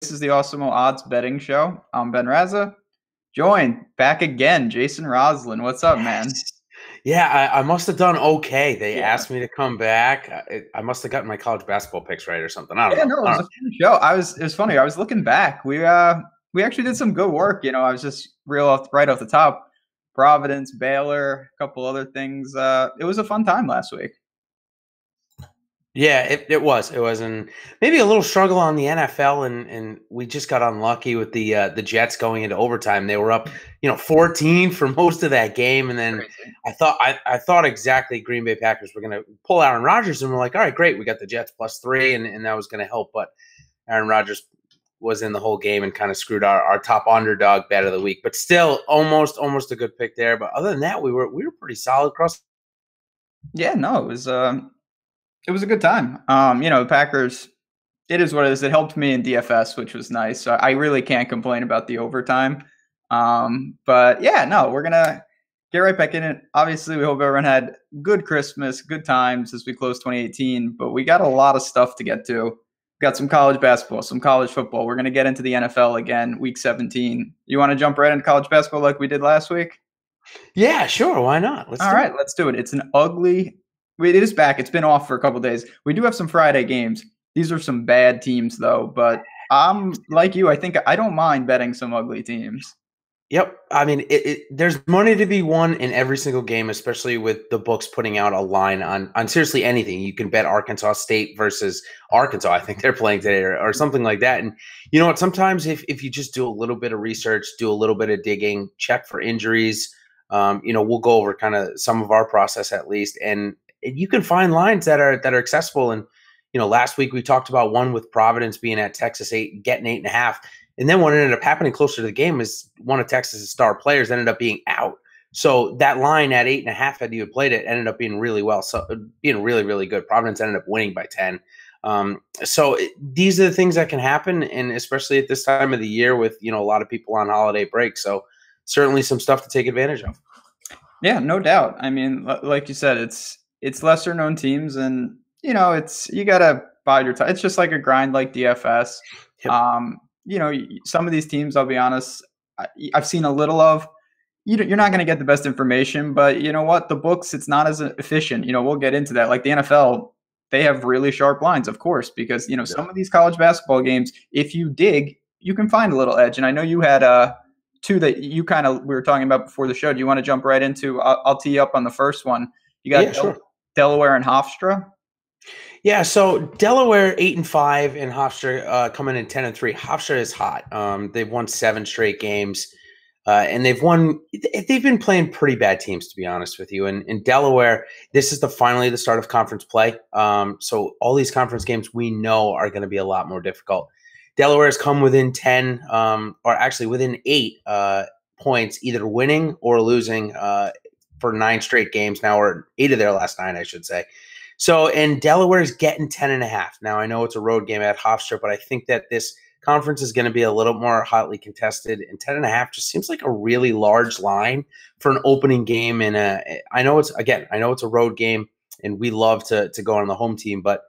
This is the Awesemo Odds Betting Show. I'm Ben Raza. Joined back again, Jason Roslin. What's up, man? Yes. Yeah, I must have done okay. They Yeah. asked me to come back. I must have gotten my college basketball picks right or something. I don't Yeah, know. no, it I was don't a fun show. It was funny. I was looking back. We actually did some good work. I was just right off the top. Providence, Baylor, a couple other things. It was a fun time last week. Yeah, it was. It was, and maybe a little struggle on the NFL, and we just got unlucky with the Jets going into overtime. They were up, 14 for most of that game, and then Crazy. I thought exactly Green Bay Packers were going to pull Aaron Rodgers, and we're like, all right, great, we got the Jets +3, and that was going to help, but Aaron Rodgers was in the whole game and kind of screwed our top underdog bet of the week. But still, almost a good pick there. But other than that, we were pretty solid across. Yeah, no, it was a good time. The Packers, it is what it is. It helped me in DFS, which was nice. So I really can't complain about the overtime. But yeah, no, we're gonna get right back in it. Obviously, we hope everyone had good Christmas, good times as we close 2018. But we got a lot of stuff to get to. Got some college basketball, some college football. We're gonna get into the NFL again, week 17. You want to jump right into college basketball like we did last week? Yeah, sure. Why not? Let's All do right, it. let's do it. It's an ugly. Wait, it is back. It's been off for a couple days. We do have some Friday games. These are some bad teams, though. But I'm like you. I think I don't mind betting some ugly teams. Yep. I mean, there's money to be won in every single game, especially with the books putting out a line on seriously anything. You can bet Arkansas State versus Arkansas. I think they're playing today or something like that. And you know what? Sometimes if you just do a little bit of research, do a little bit of digging, check for injuries, we'll go over kind of some of our process at least. And you can find lines that are accessible. And, last week we talked about one with Providence being at Texas 8, getting 8.5. And then what ended up happening closer to the game is one of Texas's star players ended up being out. So that line at 8.5, had you had played it, ended up being really well, so being really, really good. Providence ended up winning by 10. These are the things that can happen, and especially at this time of the year with a lot of people on holiday break. So certainly some stuff to take advantage of. Yeah, no doubt. I mean, like you said, it's lesser known teams, and it's you gotta bide your time. It's just like a grind, like DFS. Yep. Some of these teams, I'll be honest, I've seen a little of. You're not going to get the best information, but you know what? The books, it's not as efficient. We'll get into that. Like the NFL, they have really sharp lines, of course, because some of these college basketball games, if you dig, you can find a little edge. And I know you had two that you kind of we were talking about before the show. Do you want to jump right into? I'll tee you up on the first one. You got Yeah, sure. Delaware and Hofstra. Yeah, so Delaware 8-5 and Hofstra coming in 10-3. Hofstra is hot. They've won 7 straight games, and they've won. They've been playing pretty bad teams, to be honest with you. And in Delaware, this is finally the start of conference play. So all these conference games we know are going to be a lot more difficult. Delaware has come within 10, or actually within 8 points, either winning or losing for 9 straight games now, or 8 of their last 9, I should say. So, and Delaware's getting 10.5. Now, I know it's a road game at Hofstra, but I think that this conference is going to be a little more hotly contested, and 10.5 just seems like a really large line for an opening game. And I know it's a road game, and we love to go on the home team, but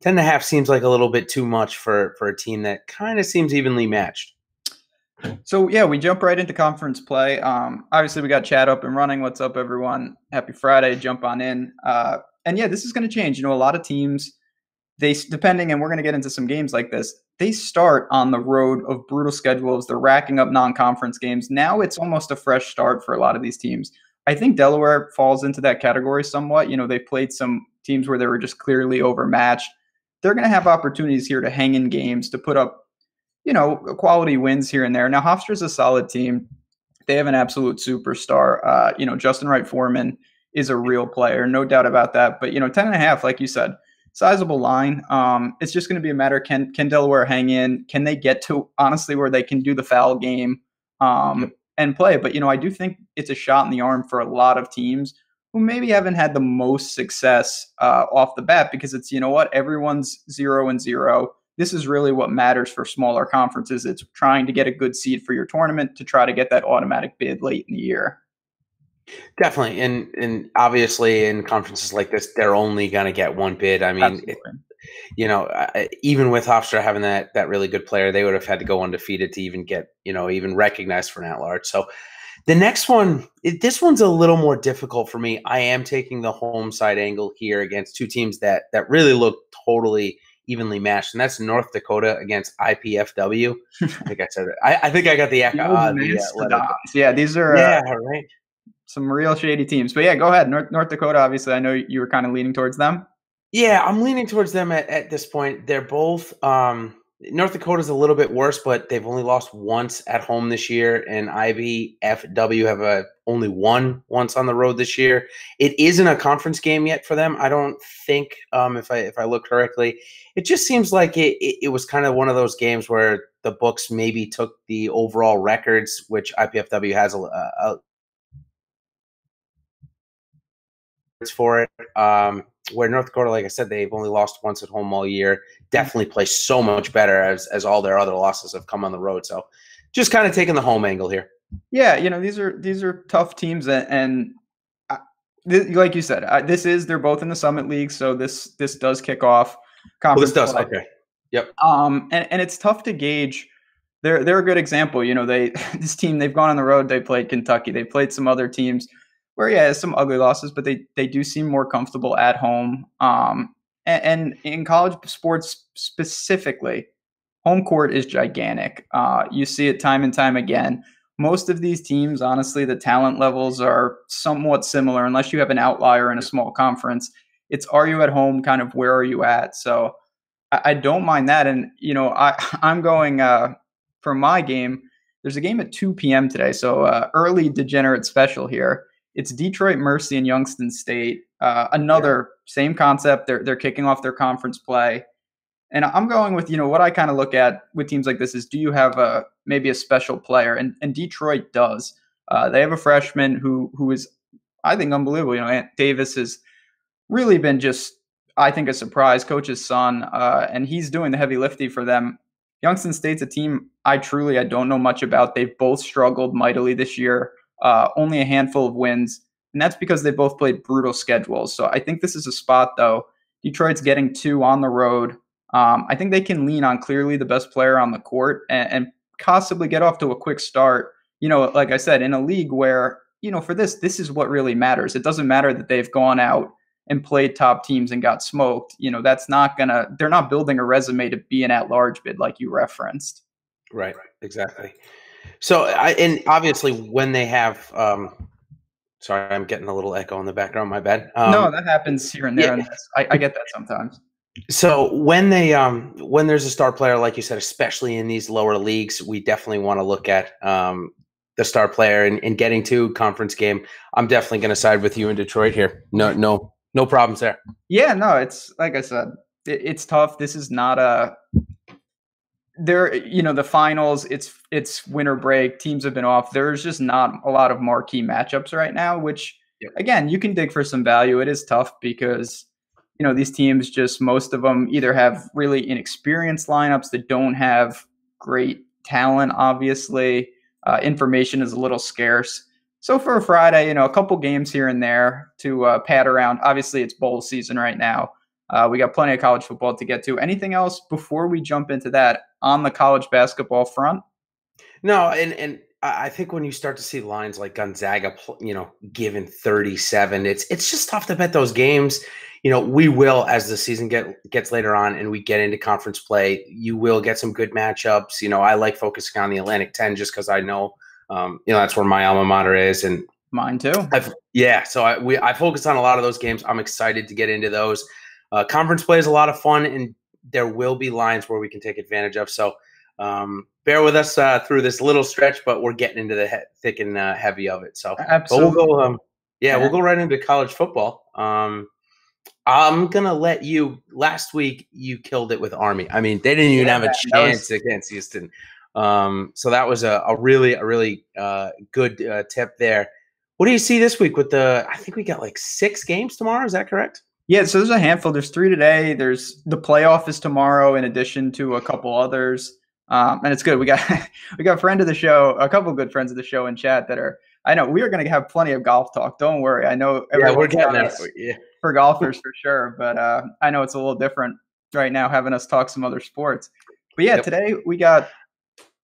10.5 seems like a little bit too much for a team that kind of seems evenly matched. So yeah, we jump right into conference play. Obviously, we got chat up and running. What's up, everyone? Happy Friday! Jump on in. And yeah, this is going to change. A lot of teams, depending, and we're going to get into some games like this. They start on the road of brutal schedules. They're racking up non-conference games. Now it's almost a fresh start for a lot of these teams. I think Delaware falls into that category somewhat. They've played some teams where they were just clearly overmatched. They're going to have opportunities here to hang in games, to put up quality wins here and there. Now, Hofstra's a solid team. They have an absolute superstar. Justin Wright Foreman is a real player, no doubt about that. But 10.5, like you said, sizable line. It's just going to be a matter, can Delaware hang in? Can they get to honestly where they can do the foul game and play? But I do think it's a shot in the arm for a lot of teams who maybe haven't had the most success off the bat, because it's everyone's 0-0. This is really what matters for smaller conferences. It's trying to get a good seed for your tournament to try to get that automatic bid late in the year. Definitely, and obviously in conferences like this, they're only going to get one bid. I mean, Even with Hofstra having that really good player, they would have had to go undefeated to even get, even recognized for an at-large. So the next one, this one's a little more difficult for me. I am taking the home side angle here against two teams that really look totally evenly matched, and that's North Dakota against IPFW. I think I said it. I think I got the The old letter. Mastodons. Yeah, these are Yeah, right. some real shady teams. But yeah, go ahead. North Dakota, obviously, I know you were kind of leaning towards them. Yeah, I'm leaning towards them at this point. They're both North Dakota's a little bit worse, but they've only lost once at home this year, and IBFW have only won once on the road this year. It isn't a conference game yet for them. I don't think, if I look correctly, it just seems like it was kind of one of those games where the books maybe took the overall records, which IPFW has for it. Where North Dakota, like I said, they've only lost once at home all year. Definitely play so much better as all their other losses have come on the road. So just kind of taking the home angle here. Yeah, these are tough teams, and like you said, they're both in the Summit League, so this does kick off conference. This does okay. Yep. And it's tough to gauge. They're a good example. This team, they've gone on the road. They played Kentucky. They played some other teams where, yeah, some ugly losses, but they do seem more comfortable at home. And in college sports specifically, home court is gigantic. You see it time and time again. Most of these teams, honestly, the talent levels are somewhat similar, unless you have an outlier in a small conference. It's, are you at home, kind of where are you at? So I don't mind that. And, I'm going for my game. There's a game at 2 p.m. today, so early degenerate special here. It's Detroit Mercy and Youngstown State. Another same concept. They're kicking off their conference play. And I'm going with, what I kind of look at with teams like this is, do you have maybe a special player? And Detroit does. They have a freshman who is, I think, unbelievable. Ant Davis has really been just, I think, a surprise, coach's son, and he's doing the heavy lifting for them. Youngstown State's a team I don't know much about. They've both struggled mightily this year, only a handful of wins, and that's because they both played brutal schedules. So I think this is a spot, though. Detroit's getting 2 on the road. I think they can lean on clearly the best player on the court and possibly get off to a quick start. Like I said, in a league where, for this is what really matters. It doesn't matter that they've gone out and played top teams and got smoked. That's not they're not building a resume to be an at-large bid like you referenced. Right, exactly. So, and obviously when they have, sorry, I'm getting a little echo in the background, my bad. No, that happens here and there. Yeah. And I get that sometimes. So when there's a star player, like you said, especially in these lower leagues, we definitely want to look at the star player and getting to conference game. I'm definitely going to side with you in Detroit here. No problems there. Yeah, no, it's like I said, it's tough. This is not the finals, it's winter break. Teams have been off. There's just not a lot of marquee matchups right now, which again, you can dig for some value. It is tough because these teams, just most of them either have really inexperienced lineups that don't have great talent. Obviously, information is a little scarce. So for a Friday, a couple games here and there to pad around. Obviously, it's bowl season right now. We got plenty of college football to get to. Anything else before we jump into that on the college basketball front? No, and I think when you start to see lines like Gonzaga, given 37, it's just tough to bet those games. We will, as the season gets later on and we get into conference play, you will get some good matchups. I like focusing on the Atlantic 10 just because I know, that's where my alma mater is, and mine too. So I focus on a lot of those games. I'm excited to get into those. Conference play is a lot of fun, and there will be lines where we can take advantage of. So bear with us through this little stretch, but we're getting into the thick and heavy of it. So absolutely, we'll go right into college football. I'm gonna let you. Last week you killed it with Army. I mean, they didn't even have a chance against Houston. So that was a really good tip there. What do you see this week with I think we got like 6 games tomorrow. Is that correct? Yeah, so there's a handful. There's 3 today. There's the playoff is tomorrow, in addition to a couple others. And it's good. We got a friend of the show, a couple of good friends of the show in chat that are. I know we are going to have plenty of golf talk. Don't worry. I know we're getting there. For golfers for sure, but I know it's a little different right now, having us talk some other sports. But yeah, Yep. today we got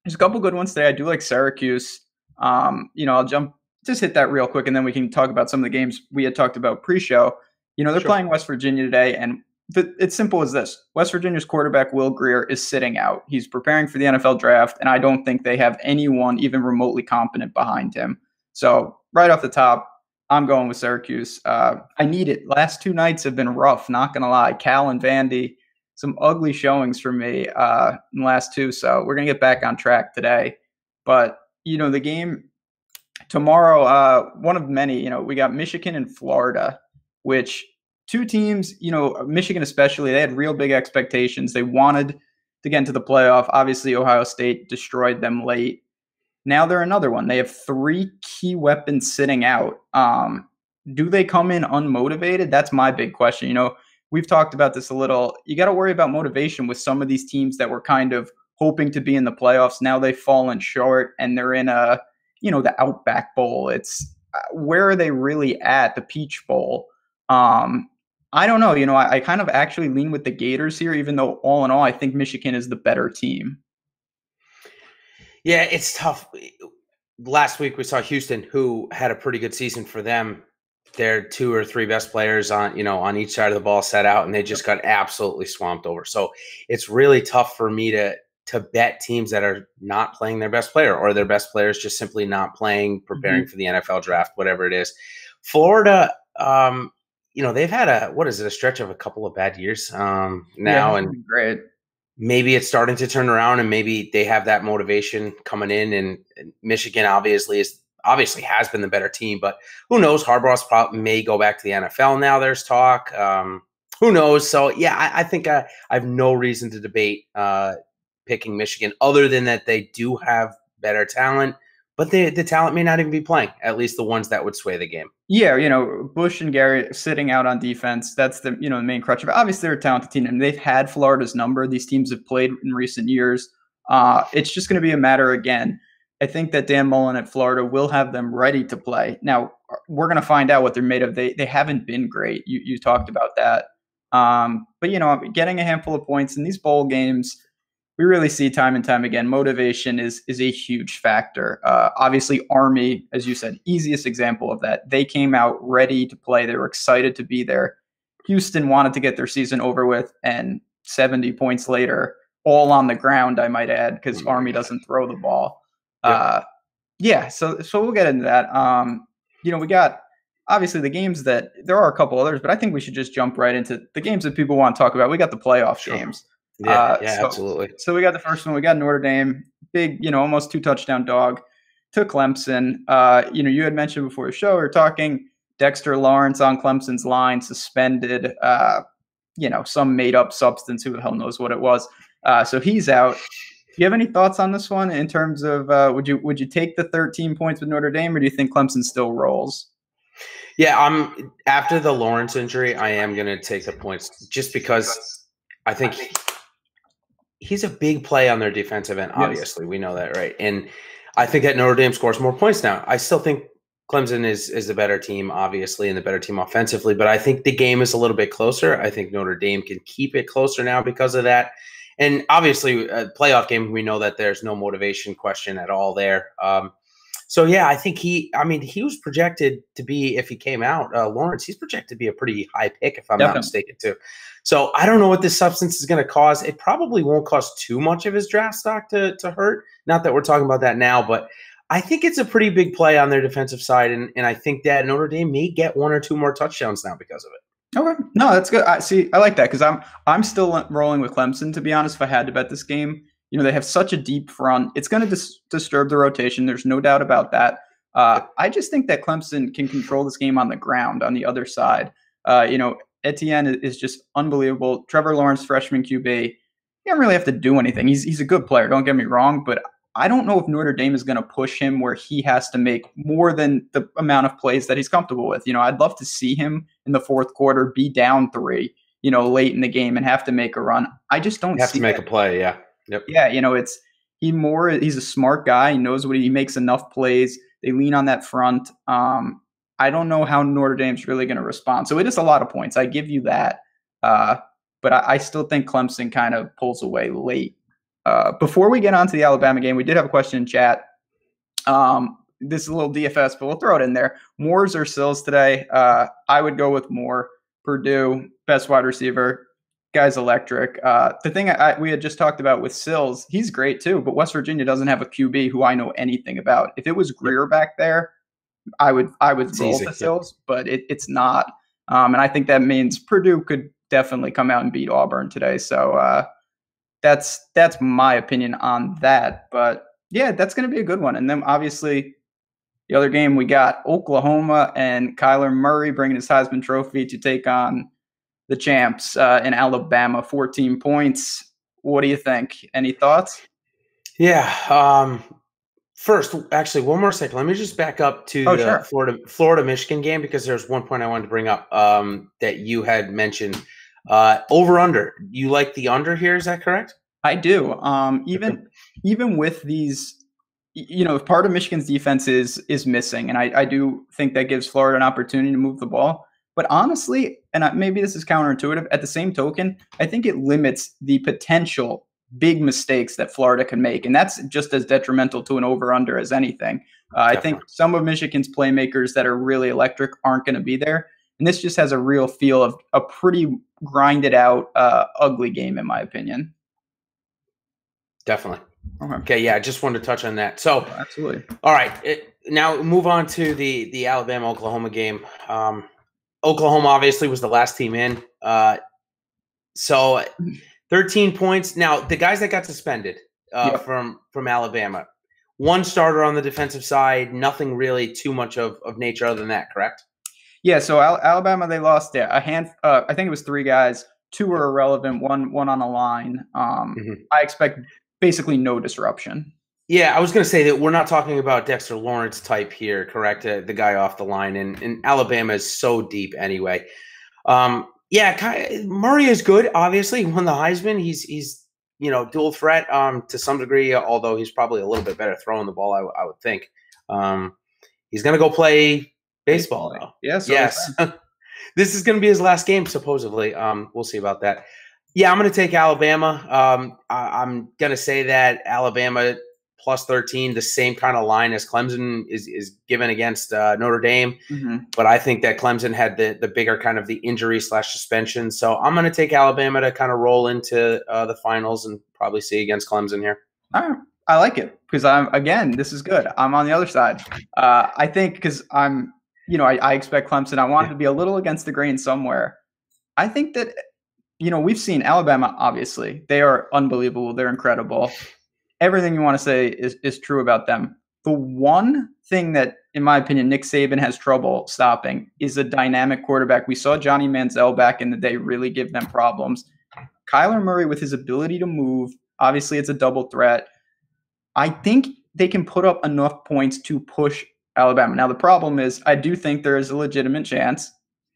there's a couple good ones today. I do like Syracuse. I'll just hit that real quick, and then we can talk about some of the games we had talked about pre-show. They're Sure. playing West Virginia today, and it's simple as this: West Virginia's quarterback Will Grier is sitting out. He's preparing for the NFL draft, and I don't think they have anyone even remotely competent behind him. So right off the top, I'm going with Syracuse. I need it. Last two nights have been rough. Not gonna lie, Cal and Vandy, some ugly showings for me in the last two. So we're gonna get back on track today. But the game tomorrow, one of many. We got Michigan and Florida, which two teams. Michigan especially, they had real big expectations. They wanted to get into the playoff. Obviously, Ohio State destroyed them late. Now they're another one. They have three key weapons sitting out. Do they come in unmotivated? That's my big question. We've talked about this a little. You got to worry about motivation with some of these teams that were kind of hoping to be in the playoffs. Now they've fallen short and they're in the Outback Bowl. It's where are they really at? The Peach Bowl. I don't know. I kind of actually lean with the Gators here, even though all in all, I think Michigan is the better team. Yeah, it's tough. Last week we saw Houston, who had a pretty good season for them. Their two or three best players on each side of the ball set out, and they just got absolutely swamped over. So it's really tough for me to bet teams that are not playing their best player, or their best players just simply not playing, preparing for the NFL draft, whatever it is. Florida, they've had a stretch of a couple of bad years now, Yeah, and great. Maybe it's starting to turn around, and maybe they have that motivation coming in. And Michigan obviously has been the better team, but who knows? Harbaugh's may go back to the NFL now. There's talk. Who knows? So yeah, I think I have no reason to debate picking Michigan, other than that they do have better talent, but the talent may not even be playing. At least the ones that would sway the game. Yeah, Bush and Gary sitting out on defense. That's the the main crutch of it. Obviously, they're a talented team, and they've had Florida's number. These teams have played in recent years. It's just going to be a matter again. I think that Dan Mullen at Florida will have them ready to play. Now, we're going to find out what they're made of. They haven't been great. You talked about that. But getting a handful of points in these bowl games, we really see time and time again, motivation is a huge factor. Obviously, Army, as you said, easiest example of that. They came out ready to play. They were excited to be there. Houston wanted to get their season over with, and 70 points later, all on the ground, I might add, because Army doesn't throw the ball. Yep. So we'll get into that. We got obviously the games that there are a couple others, but I think we should just jump right into the games that people want to talk about. We got the playoff games. Yeah, absolutely. So we got the first one. We got Notre Dame, big, almost 2-touchdown dog to Clemson. You had mentioned before the show, we were talking Dexter Lawrence on Clemson's line, suspended, some made up substance. Who the hell knows what it was? So he's out. Do you have any thoughts on this one in terms of would you take the 13 points with Notre Dame, or do you think Clemson still rolls? Yeah, after the Lawrence injury, I am going to take the points just because I think he's a big play on their defensive end. Obviously, we know that, right? And I think that Notre Dame scores more points now. I still think Clemson is the better team, obviously, and the better team offensively, but I think the game is a little bit closer. I think Notre Dame can keep it closer now because of that. And obviously, a playoff game, we know that there's no motivation question at all there. So, yeah, I think he was projected to be, if he came out, Lawrence, he's projected to be a pretty high pick, if I'm not mistaken, too. So I don't know what this substance is going to cause. It probably won't cause too much of his draft stock to hurt. Not that we're talking about that now, but I think it's a pretty big play on their defensive side, and I think that Notre Dame may get one or two more touchdowns now because of it. Okay, no, that's good. I like that because I'm still rolling with Clemson, to be honest. If I had to bet this game, they have such a deep front. It's going to disturb the rotation. There's no doubt about that. I just think that Clemson can control this game on the ground on the other side. Etienne is just unbelievable. Trevor Lawrence, freshman QB, you don't really have to do anything. He's a good player, don't get me wrong, but I don't know if Notre Dame is going to push him where he has to make more than the amount of plays that he's comfortable with. I'd love to see him in the fourth quarter be down 3, late in the game and have to make a run. I just don't have to make a play. Yeah. Yep. Yeah. He's a smart guy. He knows he makes enough plays. They lean on that front. I don't know how Notre Dame's really going to respond. So it is a lot of points. I give you that. but I still think Clemson kind of pulls away late. Before we get on to the Alabama game, we did have a question in chat. This is a little DFS, but we'll throw it in there. Moores or Sills today? I would go with Moore. Purdue, best wide receiver. Guy's electric. The thing we had just talked about with Sills, he's great too, but West Virginia doesn't have a QB who I know anything about. If it was Greer back there, I would roll easy. to Sills, but it's not. And I think that means Purdue could definitely come out and beat Auburn today. So that's my opinion on that. But yeah, that's going to be a good one. And then obviously the other game, we got Oklahoma and Kyler Murray bringing his Heisman Trophy to take on the champs in Alabama, 14 points. What do you think? Any thoughts? Yeah. First, actually, one more second. Let me just back up to the Florida-Michigan game because there's one point I wanted to bring up that you had mentioned. Over-under. You like the under here, is that correct? I do. Even with these, part of Michigan's defense is missing, and I do think that gives Florida an opportunity to move the ball. But honestly, and maybe this is counterintuitive, at the same token, I think it limits the potential big mistakes that Florida can make. And that's just as detrimental to an over-under as anything. I think some of Michigan's playmakers that are really electric aren't going to be there. And this just has a real feel of a pretty grinded out, ugly game, in my opinion. Definitely. Okay. Yeah, I just wanted to touch on that. So, absolutely. All right. Now move on to the Alabama-Oklahoma game. Oklahoma obviously was the last team in. So 13 points. Now, the guys that got suspended from Alabama, one starter on the defensive side, nothing really too much of nature other than that, correct? Yeah, so Alabama, they lost a hand. I think it was 3 guys. 2 were irrelevant, one on a line. I expect basically no disruption. Yeah, I was going to say that we're not talking about Dexter Lawrence type here, correct? The guy off the line, and Alabama is so deep anyway. Murray is good. Obviously, he won the Heisman. He's dual threat to some degree, although he's probably a little bit better throwing the ball. I would think. He's going to go play baseball now. Yes. This is going to be his last game, supposedly. We'll see about that. Yeah, I'm going to take Alabama. I'm going to say that Alabama plus 13, the same kind of line as Clemson is given against Notre Dame. But I think that Clemson had the bigger kind of the injury / suspension. So I'm going to take Alabama to kind of roll into the finals and probably see against Clemson here. All right. I like it because this is good. I'm on the other side. I think because I expect Clemson. I want to be a little against the grain somewhere. I think that, we've seen Alabama, obviously. They are unbelievable. They're incredible. Everything you want to say is true about them. The one thing that, in my opinion, Nick Saban has trouble stopping is a dynamic quarterback. We saw Johnny Manziel back in the day really give them problems. Kyler Murray, with his ability to move, obviously it's a double threat. I think they can put up enough points to push Alabama. Now, the problem is I do think there is a legitimate chance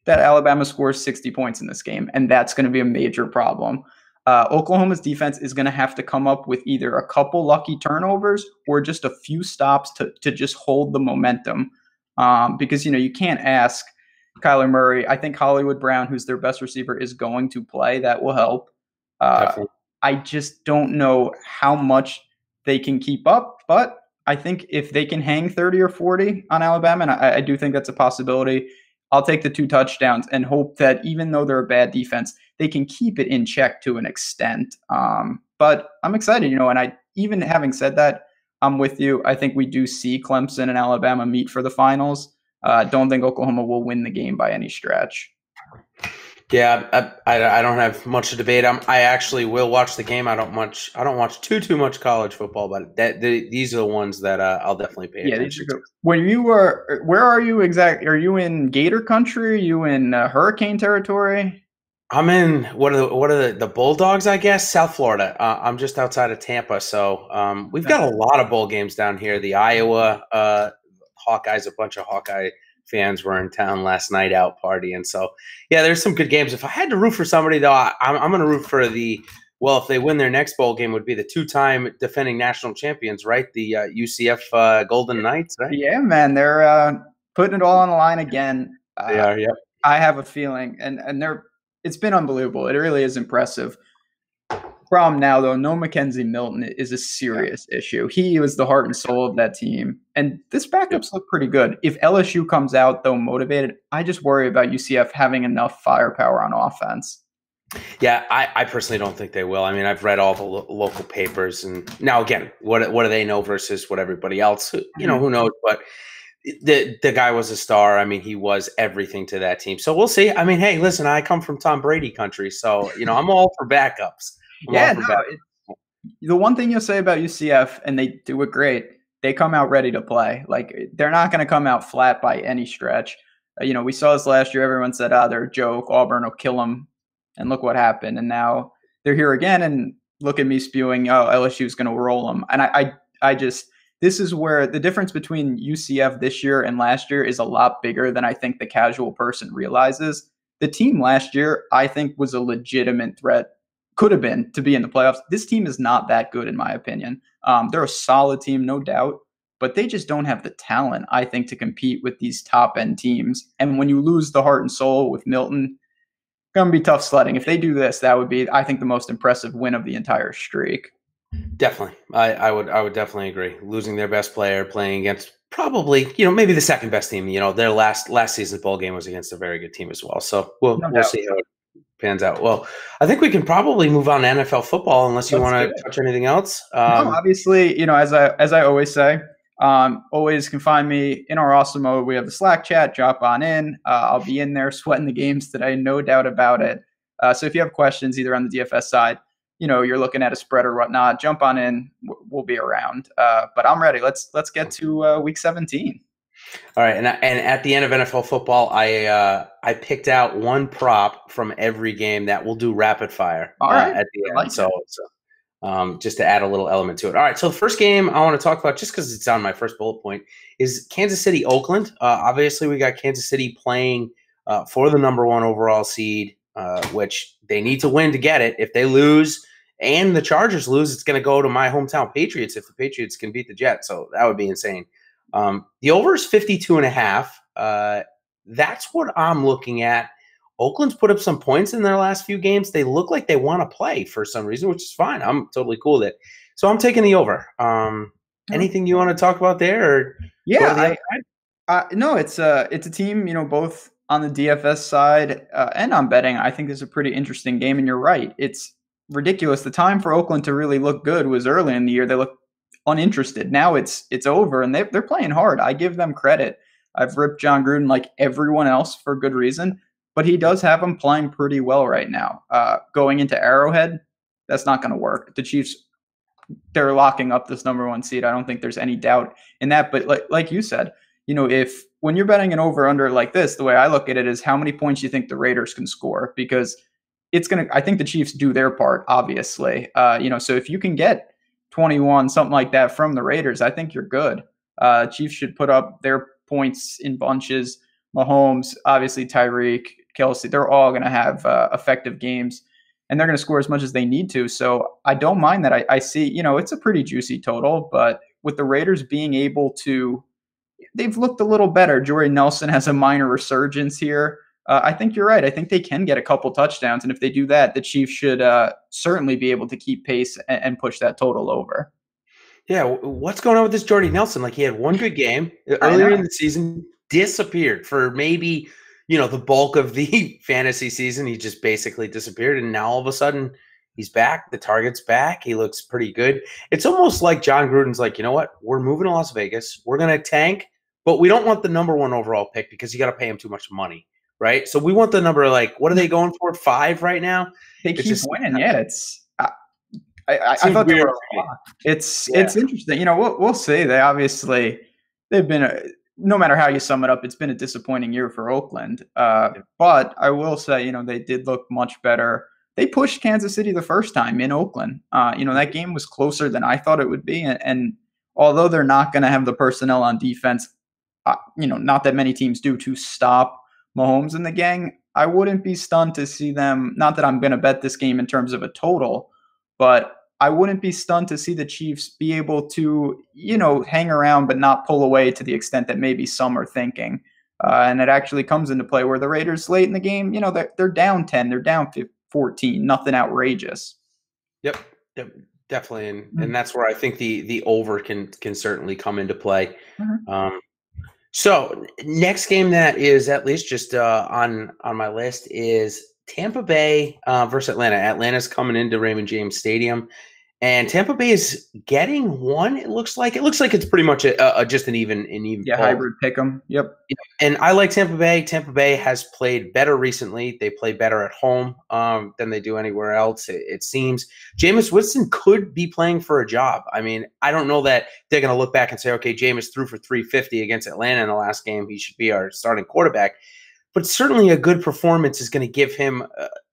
that Alabama scores 60 points in this game, and that's going to be a major problem. Oklahoma's defense is going to have to come up with either a couple lucky turnovers or just a few stops to just hold the momentum. Because, you can't ask Kyler Murray. I think Hollywood Brown, who's their best receiver, is going to play. That will help. I just don't know how much they can keep up, but I think if they can hang 30 or 40 on Alabama, and I do think that's a possibility, I'll take the 2 touchdowns and hope that even though they're a bad defense, they can keep it in check to an extent. But I'm excited, and even having said that, I'm with you. I think we do see Clemson and Alabama meet for the finals. Don't think Oklahoma will win the game by any stretch. Yeah, I don't have much to debate. I actually will watch the game. I don't watch too much college football, but these are the ones that I'll definitely pay attention to. Where are you exactly? Are you in Gator country? Are you in hurricane territory? I'm in what are the Bulldogs? I guess South Florida. I'm just outside of Tampa, so we've got a lot of bowl games down here. The Iowa Hawkeyes, a bunch of Hawkeye fans were in town last night out partying. So, yeah, there's some good games. If I had to root for somebody, though, I'm going to root for if they win their next bowl game, would be the 2-time defending national champions, right? The UCF Golden Knights, right? Yeah, man. They're putting it all on the line again. They are, yeah. I have a feeling, and they're it's been unbelievable. It really is impressive. Problem now, though, no Mackenzie Milton is a Yeah. serious issue. He was the heart and soul of that team. And this Yep. backups look pretty good. If LSU comes out, though, motivated, I just worry about UCF having enough firepower on offense. Yeah, I personally don't think they will. I mean, I've read all the local papers, and now again, what do they know versus what everybody else? Who knows? But the guy was a star. I mean, he was everything to that team. So we'll see. I mean, hey, listen, I come from Tom Brady country, so I'm all for backups. I'm all Yeah, for no, backups. the one thing you'll say about UCF, and they do it great, they come out ready to play. Like they're not going to come out flat by any stretch. We saw this last year. Everyone said, they're a joke. Auburn will kill them. And look what happened. And now they're here again. And look at me spewing, LSU is going to roll them. And I just, this is where the difference between UCF this year and last year is a lot bigger than I think the casual person realizes. The team last year, I think, was a legitimate threat, could have been, to be in the playoffs. This team is not that good, in my opinion. They're a solid team, no doubt, but they just don't have the talent, I think, to compete with these top end teams. And when you lose the heart and soul with Milton, going to be tough sledding. If they do this, that would be, I think, the most impressive win of the entire streak. Definitely, I would definitely agree. Losing their best player, playing against probably maybe the second best team. Their last season's bowl game was against a very good team as well. So we'll see how it pans out. Well, I think we can probably move on to NFL football unless you want to touch anything else. No, obviously, as I always say, always can find me in our Awesemo. We have the Slack chat. Drop on in. I'll be in there sweating the games today, no doubt about it. So if you have questions either on the DFS side, you're looking at a spread or whatnot, jump on in. We'll be around. But I'm ready. Let's get to week 17. All right, and at the end of NFL football, I picked out one prop from every game that we'll do rapid fire at the end. So just to add a little element to it. All right, so the first game I want to talk about, just because it's on my first bullet point, is Kansas City Oakland. Obviously, we got Kansas City playing for the number 1 overall seed, which they need to win to get it. If they lose and the Chargers lose, it's going to go to my hometown Patriots if the Patriots can beat the Jets. So that would be insane. The over is 52.5. That's what I'm looking at. Oakland's put up some points in their last few games. They look like they want to play for some reason, which is fine. I'm totally cool with it. So I'm taking the over. Anything you want to talk about there? Or yeah, no, it's a team, both on the DFS side and on betting. I think this is a pretty interesting game, and you're right. It's ridiculous. The time for Oakland to really look good was early in the year. They looked uninterested. Now it's over, and they're playing hard. I give them credit. I've ripped John Gruden like everyone else for good reason, but he does have them playing pretty well right now. Going into Arrowhead, that's not going to work. The Chiefs, they're locking up this number 1 seed. I don't think there's any doubt in that. But like you said, if when you're betting an over under like this, the way I look at it is how many points you think the Raiders can score, because I think the Chiefs do their part, obviously. So if you can get 21, something like that from the Raiders, I think you're good. Chiefs should put up their points in bunches. Mahomes, obviously Tyreek, Kelsey, they're all going to have effective games, and they're going to score as much as they need to. So I don't mind that. I see, it's a pretty juicy total, but with the Raiders being able to, they've looked a little better. Jordy Nelson has a minor resurgence here. I think you're right. I think they can get a couple touchdowns, and if they do that, the Chiefs should certainly be able to keep pace and push that total over. Yeah, what's going on with this Jordy Nelson? Like, he had one good game earlier in the season, disappeared for maybe the bulk of the fantasy season. He just basically disappeared, and now all of a sudden he's back. The target's back. He looks pretty good. It's almost like John Gruden's like, you know what? We're moving to Las Vegas. We're going to tank, but we don't want the number 1 overall pick because you got to pay him too much money. Right, so we want the number, like, what are they going for? 5 right now? They keep winning. Yeah, it's. I thought they were a lot. It's interesting. We'll see. They've been no matter how you sum it up, it's been a disappointing year for Oakland. But I will say, they did look much better. They pushed Kansas City the first time in Oakland. That game was closer than I thought it would be, and although they're not going to have the personnel on defense, not that many teams do, to stop Mahomes and the gang, I wouldn't be stunned to see them. Not that I'm going to bet this game in terms of a total, but I wouldn't be stunned to see the Chiefs be able to, hang around but not pull away to the extent that maybe some are thinking. And it actually comes into play where the Raiders late in the game, they're down 10, they're down 14, nothing outrageous. Yep, yep, definitely, and Mhm. that's where I think the over can certainly come into play. Mhm. So next game that is at least just on my list is Tampa Bay versus Atlanta. Atlanta's coming into Raymond James Stadium, and Tampa Bay is getting one. It looks like it's pretty much just an even Yeah, pull. hybrid pick 'em. Yep. And I like Tampa Bay. Tampa Bay has played better recently. They play better at home than they do anywhere else. It seems Jameis Winston could be playing for a job. I mean, I don't know that they're going to look back and say, okay, Jameis threw for 350 against Atlanta in the last game. He should be our starting quarterback. But certainly a good performance is going to give him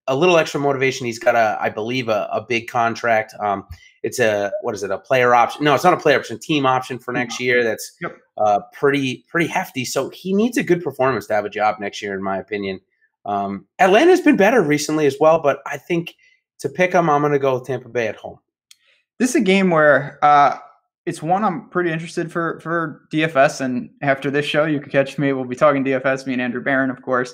a little extra motivation. He's got, I believe, a big contract. It's a player option? No, it's not a player option, team option for next year. That's Yep. pretty hefty. So he needs a good performance to have a job next year, in my opinion. Atlanta's been better recently as well, but I think to pick them, I'm going to go with Tampa Bay at home. This is a game where it's one I'm pretty interested for DFS, and after this show, you can catch me. We'll be talking DFS, me and Andrew Barron, of course.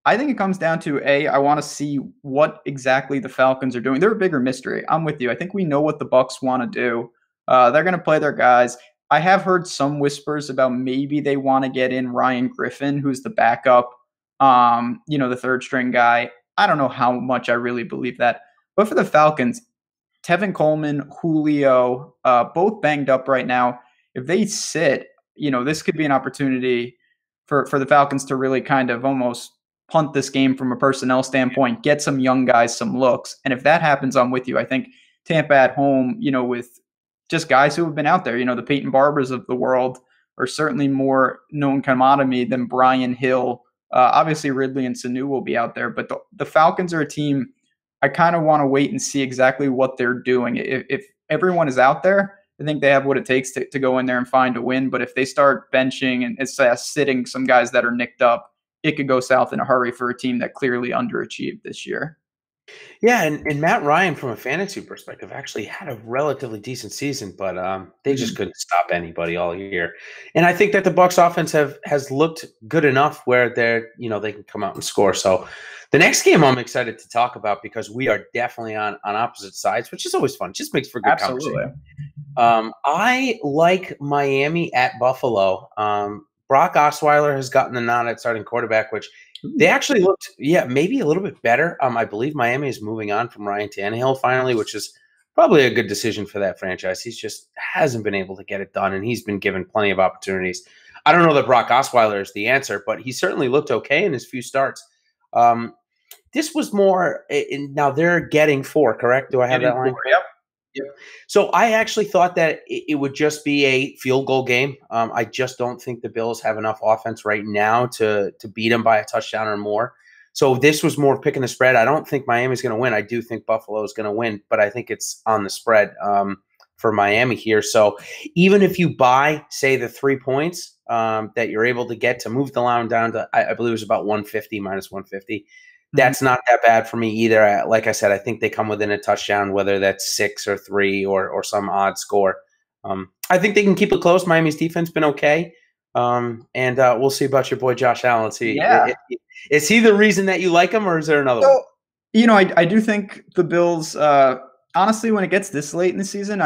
I think it comes down to I want to see what exactly the Falcons are doing. They're a bigger mystery. I'm with you. I think we know what the Bucs want to do. They're going to play their guys. I have heard some whispers about maybe they want to get in Ryan Griffin, who's the backup, the third string guy. I don't know how much I really believe that. But for the Falcons, Tevin Coleman, Julio, both banged up right now. If they sit, this could be an opportunity for the Falcons to really kind of almost punt this game from a personnel standpoint, get some young guys some looks. And if that happens, I'm with you. I think Tampa at home, with just guys who have been out there, the Peyton Barbers of the world are certainly more known commodity than Brian Hill. Obviously, Ridley and Sanu will be out there, but the Falcons are a team I kind of want to wait and see exactly what they're doing. If everyone is out there, I think they have what it takes to go in there and find a win. But if they start benching and it's sitting some guys that are nicked up, it could go south in a hurry for a team that clearly underachieved this year. Yeah, and Matt Ryan, from a fantasy perspective, actually had a relatively decent season, but they just couldn't stop anybody all year. And I think that the Bucs offense has looked good enough where they can come out and score. So the next game I'm excited to talk about, because we are definitely on opposite sides, which is always fun. It just makes for good conversation. I like Miami at Buffalo. Brock Osweiler has gotten the nod at starting quarterback, which they actually looked, maybe a little bit better. I believe Miami is moving on from Ryan Tannehill finally, which is probably a good decision for that franchise. He's just hasn't been able to get it done, and he's been given plenty of opportunities. I don't know that Brock Osweiler is the answer, but he certainly looked okay in his few starts. This was more now they're getting 4, correct? Do I have that line? Yep. Yep. So I actually thought that it would just be a field goal game. I just don't think the Bills have enough offense right now to beat them by a touchdown or more. So this was more picking the spread. I don't think Miami's going to win. I do think Buffalo is going to win, but I think it's on the spread for Miami here. So even if you buy, say, the 3 points that you're able to get to move the line down to, I believe it was about 150, minus 150. That's not that bad for me either. Like I said, I think they come within a touchdown, whether that's 6 or 3 or some odd score. I think they can keep it close. Miami's defense been okay. And we'll see about your boy Josh Allen. Is he the reason that you like him, or is there another one? I do think the Bills, honestly, when it gets this late in the season,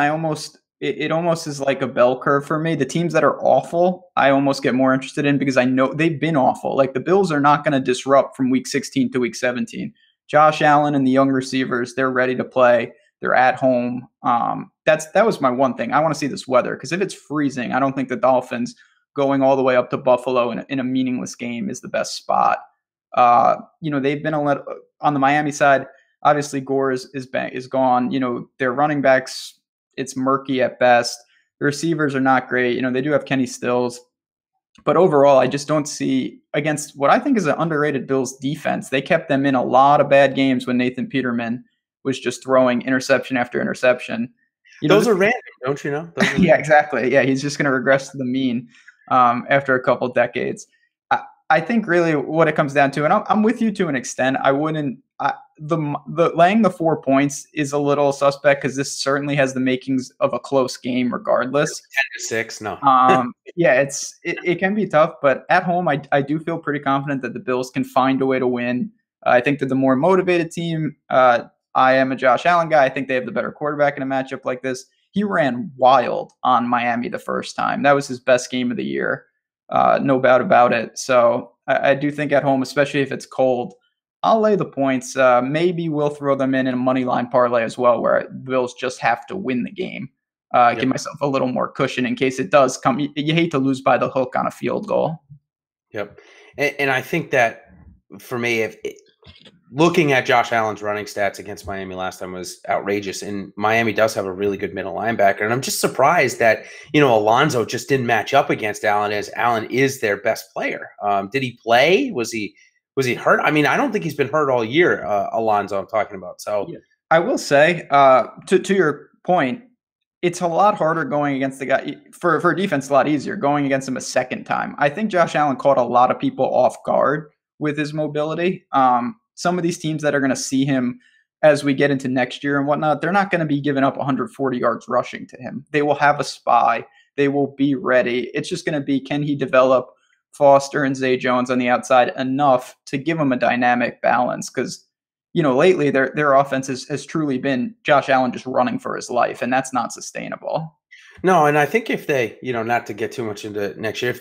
it almost is like a bell curve for me. The teams that are awful, I almost get more interested in because I know they've been awful. Like the Bills are not going to disrupt from week 16 to week 17. Josh Allen and the young receivers, they're ready to play. They're at home. That was my one thing. I want to see this weather because if it's freezing, I don't think the Dolphins going all the way up to Buffalo in a meaningless game is the best spot. They've been on the Miami side. Obviously, Gore is gone. Their running backs, it's murky at best. The receivers are not great. They do have Kenny Stills. But overall, I just don't see, against what I think is an underrated Bills defense, they kept them in a lot of bad games when Nathan Peterman was just throwing interception after interception. Those are random, don't you know? Yeah, exactly. Yeah, he's just going to regress to the mean after a couple decades. I think really what it comes down to, and I'm with you to an extent. I wouldn't. The laying the 4 points is a little suspect because this certainly has the makings of a close game, regardless. 10-6, no. Yeah, it can be tough, but at home, I do feel pretty confident that the Bills can find a way to win. I think they're the more motivated team. I am a Josh Allen guy. I think they have the better quarterback in a matchup like this. He ran wild on Miami the first time. That was his best game of the year, no doubt about it. So I do think at home, especially if it's cold, I'll lay the points. Maybe we'll throw them in a money line parlay as well, where the Bills just have to win the game. Give Yep. myself a little more cushion in case it does come. You hate to lose by the hook on a field goal. Yep. And I think that for me, if looking at Josh Allen's running stats against Miami last time was outrageous, and Miami does have a really good middle linebacker, and I'm just surprised that Alonzo just didn't match up against Allen, as Allen is their best player. Did he play? Was he hurt? I mean, I don't think he's been hurt all year. Alonzo, I'm talking about. So Yeah. I will say, to your point, it's a lot harder going against the guy for defense. A lot easier going against him a second time. I think Josh Allen caught a lot of people off guard with his mobility. Some of these teams that are going to see him as we get into next year and whatnot, they're not going to be giving up 140 yards rushing to him. They will have a spy. They will be ready. It's just going to be, can he develop Foster and Zay Jones on the outside enough to give him a dynamic balance? Because lately their offense has truly been Josh Allen just running for his life, and that's not sustainable. no, and I think if they, not to get too much into next year,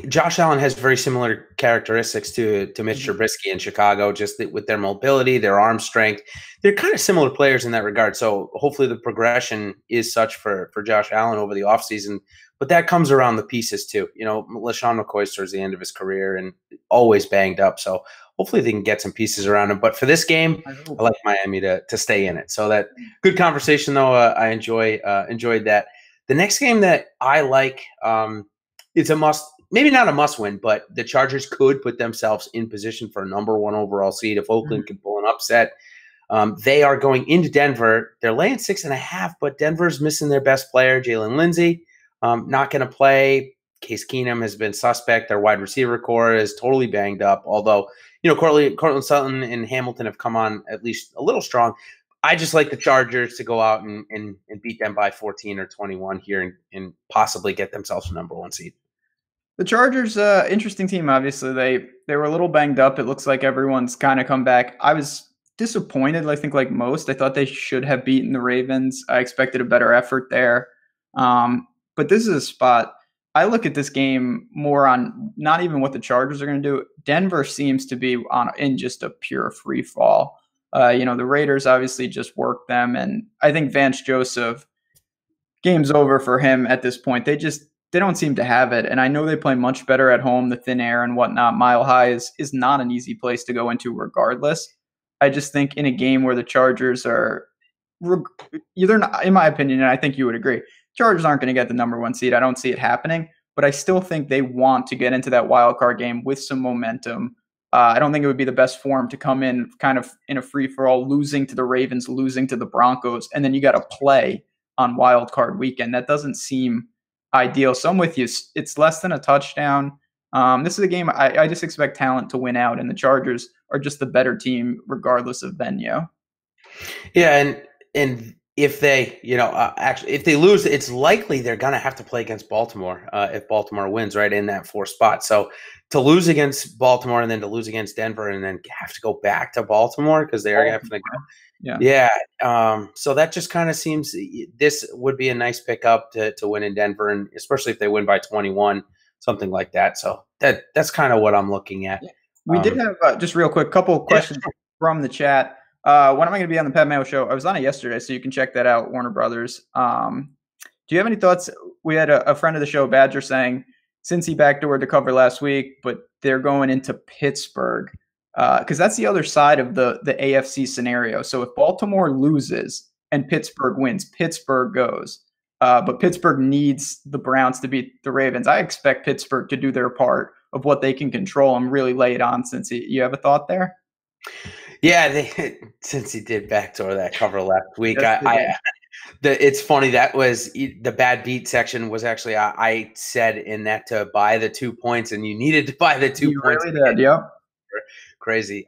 Josh Allen has very similar characteristics to Mitch Trubisky in Chicago, just with their mobility, their arm strength. They're kind of similar players in that regard. So hopefully the progression is such for Josh Allen over the offseason. But that comes around the pieces too. LaShawn McCoy's towards the end of his career and always banged up. So hopefully they can get some pieces around him. But for this game, I like Miami to stay in it. So that good conversation though. I enjoyed that. The next game that I like, it's a must, maybe not a must win, but the Chargers could put themselves in position for a number 1 overall seed if Oakland can pull an upset. They are going into Denver. They're laying 6.5, but Denver's missing their best player, Jalen Lindsey. Not going to play. Case Keenum has been suspect. Their wide receiver core is totally banged up. Although, Cortland Sutton and Hamilton have come on at least a little strong. I just like the Chargers to go out and beat them by 14 or 21 here and possibly get themselves a number 1 seed. The Chargers, interesting team. Obviously, they were a little banged up. It looks like everyone's kind of come back. I was disappointed. I think, like most, I thought they should have beaten the Ravens. I expected a better effort there. But this is a spot. I look at this game more on not even what the Chargers are going to do. Denver seems to be in just a pure free fall. The Raiders obviously just worked them, and I think Vance Joseph, game's over for him at this point. They don't seem to have it, and I know they play much better at home. The thin air and whatnot, Mile High is not an easy place to go into regardless. I just think in a game where the Chargers are either not, in my opinion, and I think you would agree, Chargers aren't going to get the number 1 seed. I don't see it happening, but I still think they want to get into that wild card game with some momentum. I don't think it would be the best form to come in kind of in a free-for-all, losing to the Ravens, losing to the Broncos, and then you got to play on wild card weekend. That doesn't seem ideal. So I'm with you. It's less than a touchdown. This is a game I just expect talent to win out, and the Chargers are just the better team regardless of venue. Yeah, and if they, actually, if they lose, it's likely they're going to have to play against Baltimore if Baltimore wins, right, in that 4th spot. So to lose against Baltimore and then to lose against Denver and then have to go back to Baltimore because they are going to have to go. Yeah. So that just kind of seems this would be a nice pickup to win in Denver, and especially if they win by 21, something like that. So that's kind of what I'm looking at. Yeah. We did have just real quick couple of questions from the chat. When am I going to be on the Pat Mayo show? I was on it yesterday, so you can check that out, Warner Brothers. Do you have any thoughts? We had a friend of the show, Badger, saying since he backdoored the cover last week, but they're going into Pittsburgh because that's the other side of the AFC scenario. So if Baltimore loses and Pittsburgh wins, Pittsburgh goes. But Pittsburgh needs the Browns to beat the Ravens. I expect Pittsburgh to do their part of what they can control and really lay it on. Since you have a thought there? Yeah, since he did backdoor that cover last week, it's funny. That was the bad beat section was actually I said in that to buy the 2 points, and you needed to buy the 2 points. Really did, yeah. Crazy.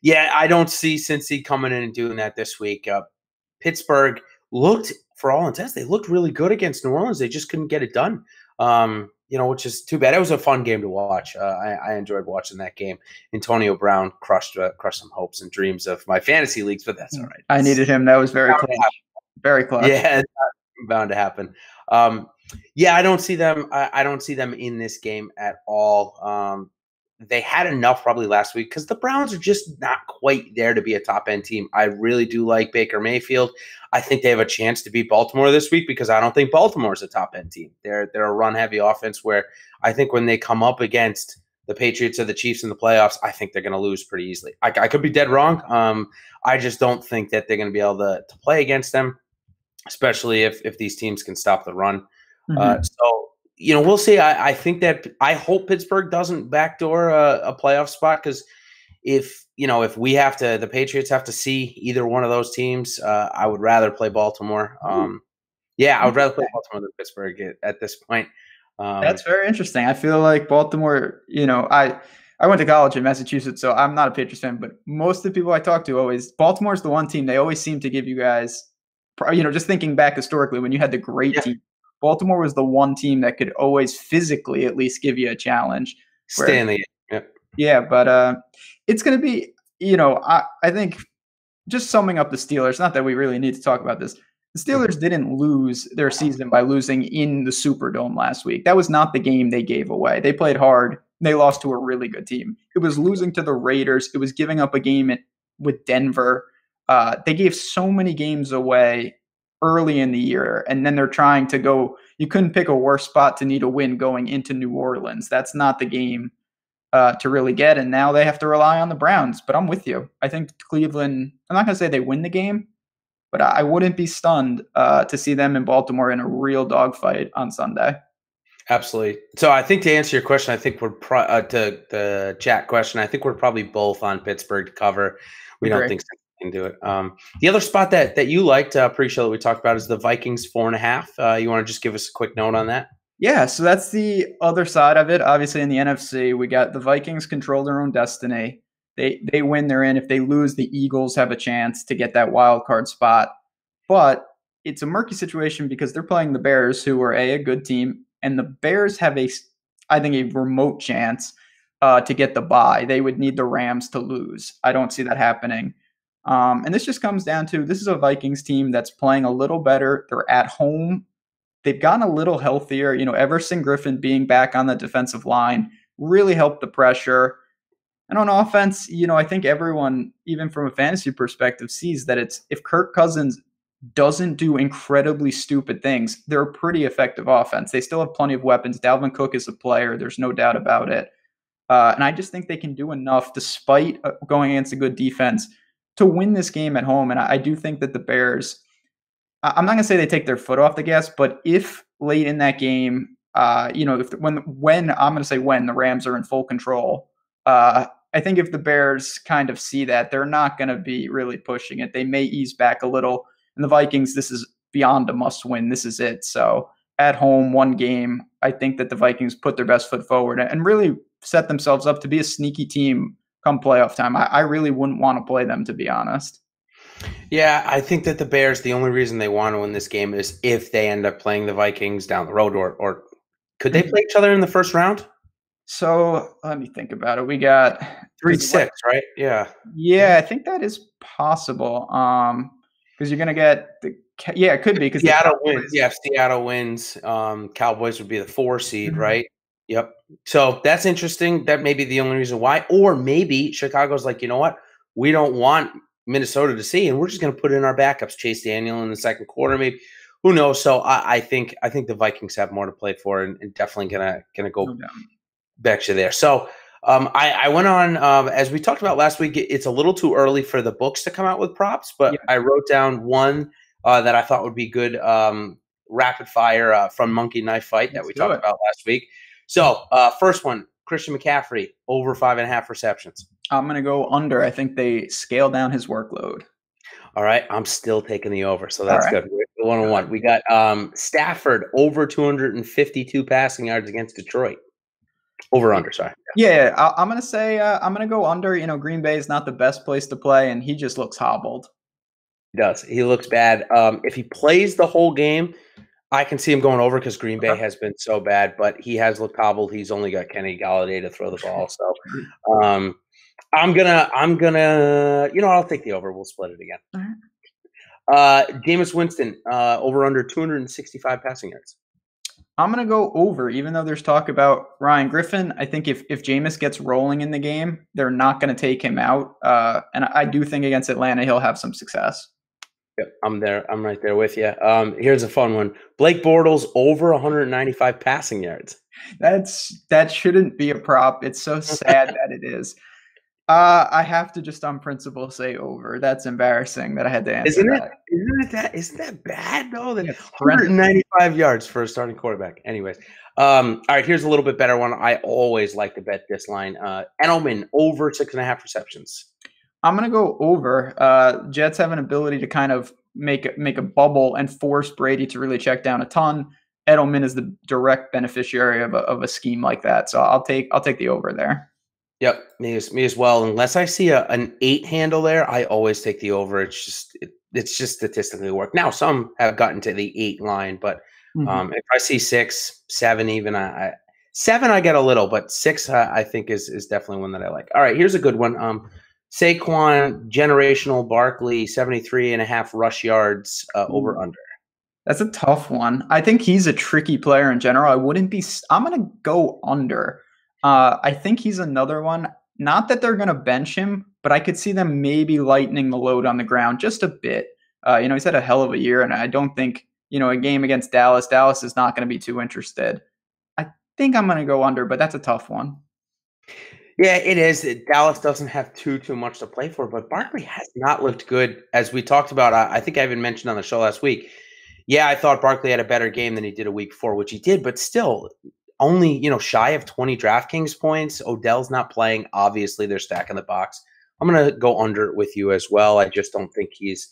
Yeah, I don't see Cincy coming in and doing that this week. Pittsburgh looked, for all intents, they looked really good against New Orleans. They just couldn't get it done. which is too bad. It was a fun game to watch. I enjoyed watching that game. Antonio Brown crushed some hopes and dreams of my fantasy leagues, but that's all right. I needed him. That was very clutch. Very clutch. Yeah, it's bound to happen. Yeah, I don't see them. I don't see them in this game at all. They had enough probably last week because the Browns are just not quite there to be a top end team. I really do like Baker Mayfield. I think they have a chance to beat Baltimore this week because I don't think Baltimore is a top end team. They're a run heavy offense where I think when they come up against the Patriots or the Chiefs in the playoffs, I think they're going to lose pretty easily. I could be dead wrong. I just don't think that they're going to be able to play against them, especially if these teams can stop the run. So, we'll see. I think that I hope Pittsburgh doesn't backdoor a playoff spot because if the Patriots have to see either one of those teams, I would rather play Baltimore. I would rather play Baltimore than Pittsburgh at this point. That's very interesting. I feel like Baltimore, I went to college in Massachusetts, so I'm not a Patriots fan, but most of the people I talk to Baltimore's the one team they always seem to give you guys, just thinking back historically when you had the great team, Baltimore was the one team that could always physically at least give you a challenge. Stanley. Yeah, but it's going to be, I think just summing up the Steelers, not that we really need to talk about this. The Steelers didn't lose their season by losing in the Superdome last week. That was not the game they gave away. They played hard. They lost to a really good team. It was losing to the Raiders. It was giving up a game with Denver. They gave so many games away early in the year, and then they're trying to go. You couldn't pick a worse spot to need a win going into New Orleans. That's not the game to really get, and now they have to rely on the Browns. But I'm with you. I think Cleveland, I'm not going to say they win the game, but I wouldn't be stunned to see them in Baltimore in a real dogfight on Sunday. Absolutely. So I think to answer your question, I think we're to the chat question. I think we're probably both on Pittsburgh to cover. We don't think can do it. The other spot that you liked, pre-show that we talked about, is the Vikings 4.5. You want to just give us a quick note on that? Yeah, so that's the other side of it. Obviously, in the NFC, we got the Vikings control their own destiny. They win, they're in. If they lose, the Eagles have a chance to get that wild card spot. But it's a murky situation because they're playing the Bears, who are a good team, and the Bears have I think, a remote chance to get the bye. They would need the Rams to lose. I don't see that happening. And this just comes down to, this is a Vikings team that's playing a little better. They're at home. They've gotten a little healthier. Everson Griffin being back on the defensive line really helped the pressure. And on offense, I think everyone, even from a fantasy perspective, sees that if Kirk Cousins doesn't do incredibly stupid things, they're a pretty effective offense. They still have plenty of weapons. Dalvin Cook is a player. There's no doubt about it. And I just think they can do enough, despite going against a good defense, to win this game at home. And I do think that the Bears, I'm not going to say they take their foot off the gas, but if late in that game, when I'm going to say when the Rams are in full control, I think if the Bears kind of see that, they're not going to be really pushing it. They may ease back a little. And the Vikings, this is beyond a must win. This is it. So at home, one game, I think that the Vikings put their best foot forward and really set themselves up to be a sneaky team come playoff time. I really wouldn't want to play them, to be honest. Yeah, I think that the Bears, the only reason they want to win this game is if they end up playing the Vikings down the road, or could they play each other in the first round? So let me think about it. We got 3-6, right? Yeah. Yeah, I think that is possible. Because you're going to get it could be because Seattle wins. Yeah, if Seattle wins, Cowboys would be the 4 seed, right? Yep. So that's interesting. That may be the only reason why. Or maybe Chicago's like, you know what? We don't want Minnesota to see, and we're just going to put in our backups. Chase Daniel in the second quarter, maybe. Who knows? So I think the Vikings have more to play for, and definitely gonna go back to there. So I went on as we talked about last week. It's a little too early for the books to come out with props, but I wrote down one that I thought would be good rapid fire from Monkey Knife Fight that we talked about last week. So first one, Christian McCaffrey over 5.5 receptions. I'm going to go under. I think they scale down his workload. All right. I'm still taking the over. So that's good. We're 1-1. We got Stafford over 252 passing yards against Detroit. Over under, sorry. Yeah, I'm going to say I'm going to go under. Green Bay is not the best place to play, and he just looks hobbled. He does. He looks bad. If he plays the whole game, I can see him going over because Green Bay Okay. has been so bad, but he has looked cobbled. He's only got Kenny Galladay to throw the ball. So Sure. I'll take the over. We'll split it again. All right. Jameis Winston, over under 265 passing yards. I'm gonna go over, even though there's talk about Ryan Griffin. I think if Jameis gets rolling in the game, they're not going to take him out. And I do think against Atlanta, he'll have some success. Yep, I'm there. I'm right there with you. Here's a fun one. Blake Bortles over 195 passing yards. That shouldn't be a prop. It's so sad that it is. I have to just on principle say over. That's embarrassing that I had to answer Isn't it? that. Isn't that bad though? That Yeah, it's horrendous. 195 yards for a starting quarterback. Anyways, all right. Here's a little bit better one. I always like to bet this line. Edelman over 6.5 receptions. I'm gonna go over. Jets have an ability to kind of make a bubble and force Brady to really check down a ton. Edelman is the direct beneficiary of a scheme like that, so I'll take the over there. Yep, me as well. Unless I see an 8 handle there, I always take the over. It's just statistically work. Now some have gotten to the 8 line, but if I see 6, 7, even 7, I get a little, but 6 I think is definitely one that I like. All right, here's a good one. Saquon, generational Barkley, 73.5 rush yards, over under. That's a tough one. I think he's a tricky player in general. I'm going to go under. I think he's another one. Not that they're going to bench him, but I could see them maybe lightening the load on the ground just a bit. He's had a hell of a year, and I don't think, a game against Dallas is not going to be too interested. I think I'm going to go under, but that's a tough one. Yeah, it is. Dallas doesn't have too much to play for, but Barkley has not looked good, as we talked about. I think I even mentioned on the show last week. Yeah, I thought Barkley had a better game than he did a week before, which he did, but still only, shy of 20 DraftKings points. Odell's not playing. Obviously, they're stacking the box. I'm going to go under with you as well. I just don't think he's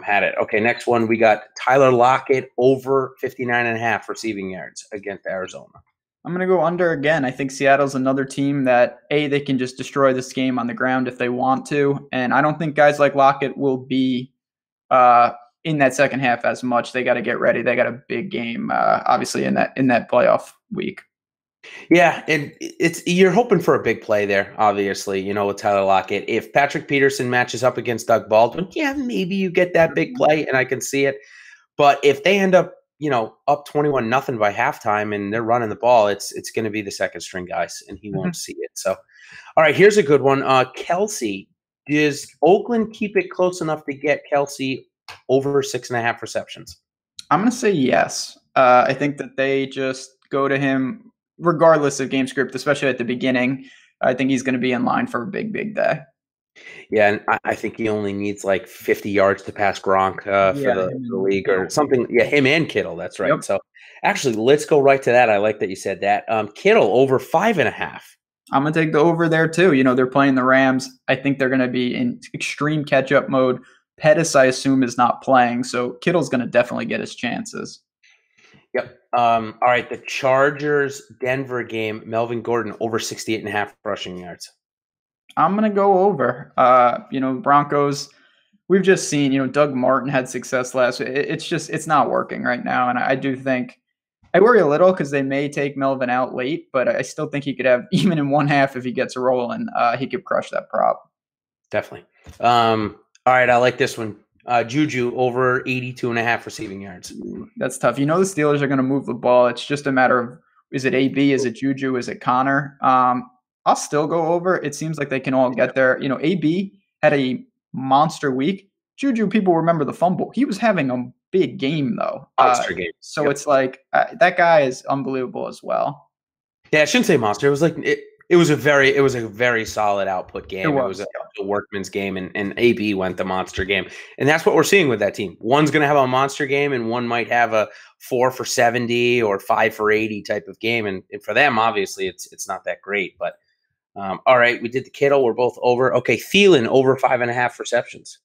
had it. Okay, next one. We got Tyler Lockett over 59.5 receiving yards against Arizona. I'm going to go under again. I think Seattle's another team that, they can just destroy this game on the ground if they want to. And I don't think guys like Lockett will be in that second half as much. They got to get ready. They got a big game, obviously, in that playoff week. Yeah, and you're hoping for a big play there, obviously, with Tyler Lockett. If Patrick Peterson matches up against Doug Baldwin, yeah, maybe you get that big play, and I can see it. But if they end up, up 21-0 by halftime and they're running the ball, it's going to be the second string guys, and he won't see it. So, all right, here's a good one. Kelsey, does Oakland keep it close enough to get Kelsey over 6.5 receptions? I'm going to say yes. I think that they just go to him regardless of game script, especially at the beginning. I think he's going to be in line for a big, big day. Yeah, and I think he only needs like 50 yards to pass Gronk for the league or something. Yeah, him and Kittle. That's right. Yep. So actually, let's go right to that. I like that you said that. Kittle over 5.5. I'm going to take the over there too. They're playing the Rams. I think they're going to be in extreme catch-up mode. Pettis, I assume, is not playing, so Kittle's going to definitely get his chances. Yep. All right, the Chargers-Denver game, Melvin Gordon over 68.5 rushing yards. I'm going to go over. Broncos, we've just seen, Doug Martin had success last week. It's not working right now, and I do think I worry a little because they may take Melvin out late, but I still think he could have, even in one half, if he gets a rolling, he could crush that prop. Definitely. All right, I like this one. Juju over 82.5 receiving yards. That's tough. The Steelers are going to move the ball. It's just a matter of, is it AB? Is it Juju? Is it Connor? I'll still go over. It seems like they can all get there. AB had a monster week. Juju, people remember the fumble. He was having a big game, though. Monster game. So It's like that guy is unbelievable as well. Yeah, I shouldn't say monster. It was like it was a very solid output game. It was a workman's game, and AB went the monster game. And that's what we're seeing with that team. One's going to have a monster game, and one might have a 4 for 70 or 5 for 80 type of game. And for them, obviously, it's not that great. But all right, we did the Kittle. We're both over. Okay, Thielen over 5.5 receptions.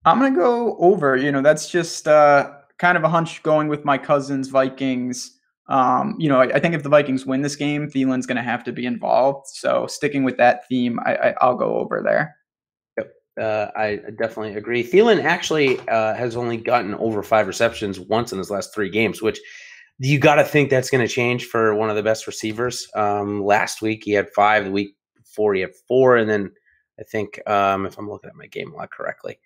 I'm going to go over. That's just kind of a hunch going with my Cousins Vikings. I think if the Vikings win this game, Thielen's going to have to be involved. So sticking with that theme, I'll go over there. Yep. I definitely agree. Thielen actually has only gotten over 5 receptions once in his last 3 games, which you got to think that's going to change for one of the best receivers. Last week he had 5. The week before he had 4, and then I think if I'm looking at my game log correctly.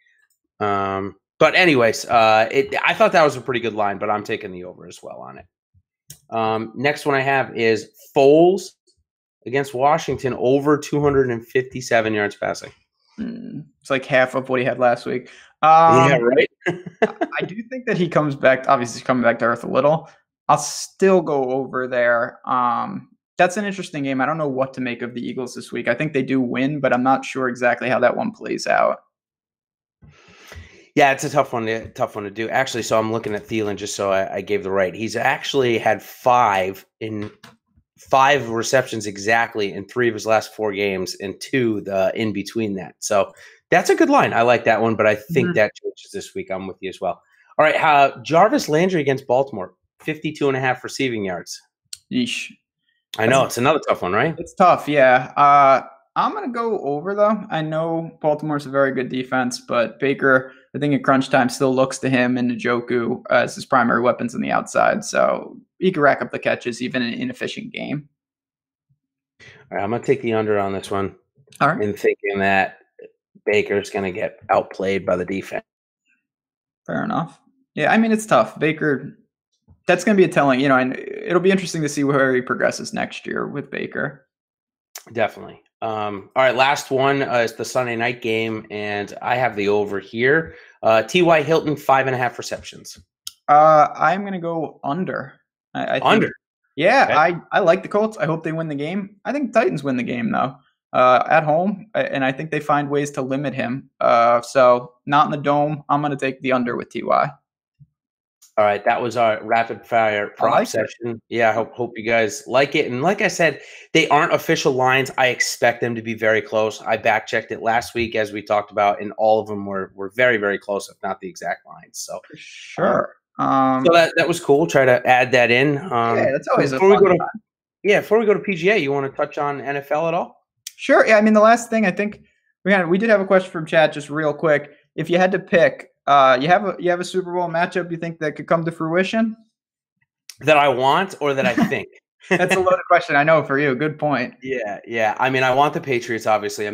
But anyways, I thought that was a pretty good line, but I'm taking the over as well on it. Next one I have is Foles against Washington, over 257 yards passing. It's like half of what he had last week. Yeah, right. I do think that he comes back. Obviously, he's coming back to earth a little. I'll still go over there. That's an interesting game. I don't know what to make of the Eagles this week. I think they do win, but I'm not sure exactly how that one plays out. Yeah, it's a tough one to do. Actually, so I'm looking at Thielen just so I gave the right. He's actually had 5 receptions exactly in 3 of his last 4 games, and 2 in between that. So that's a good line. I like that one, but I think that changes this week. I'm with you as well. All right, Jarvis Landry against Baltimore, 52.5 receiving yards. Yeesh. I know, it's another tough one, right? It's tough, yeah. I'm going to go over, though. I know Baltimore's a very good defense, but Baker, I think at crunch time, still looks to him and Njoku as his primary weapons on the outside. So he can rack up the catches even in an inefficient game. All right, I'm going to take the under on this one. All right. And thinking that Baker's going to get outplayed by the defense. Fair enough. Yeah, I mean, it's tough. Baker, that's going to be a telling, and it'll be interesting to see where he progresses next year with Baker. Definitely. All right, last one is the Sunday night game, and I have the over here. T.Y. Hilton, 5.5 receptions. I'm going to go under. I think, under? Yeah, okay. I like the Colts. I hope they win the game. I think Titans win the game, though, at home, and I think they find ways to limit him. So not in the dome. I'm going to take the under with T.Y. All right, that was our rapid fire prop session. Yeah, I hope you guys like it. And like I said, they aren't official lines. I expect them to be very close. I back checked it last week, as we talked about, and all of them were very, very close, if not the exact lines. So sure. So that was cool. Try to add that in. Yeah, that's always a fun time. Yeah, before we go to PGA, you want to touch on NFL at all? Sure. Yeah, I mean, the last thing I think we did have a question from chat, just real quick. If you had to pick, you have a Super Bowl matchup you think that could come to fruition? That I want or that I think? That's a loaded question. I know for you. Good point. Yeah. I mean, I want the Patriots. Obviously, I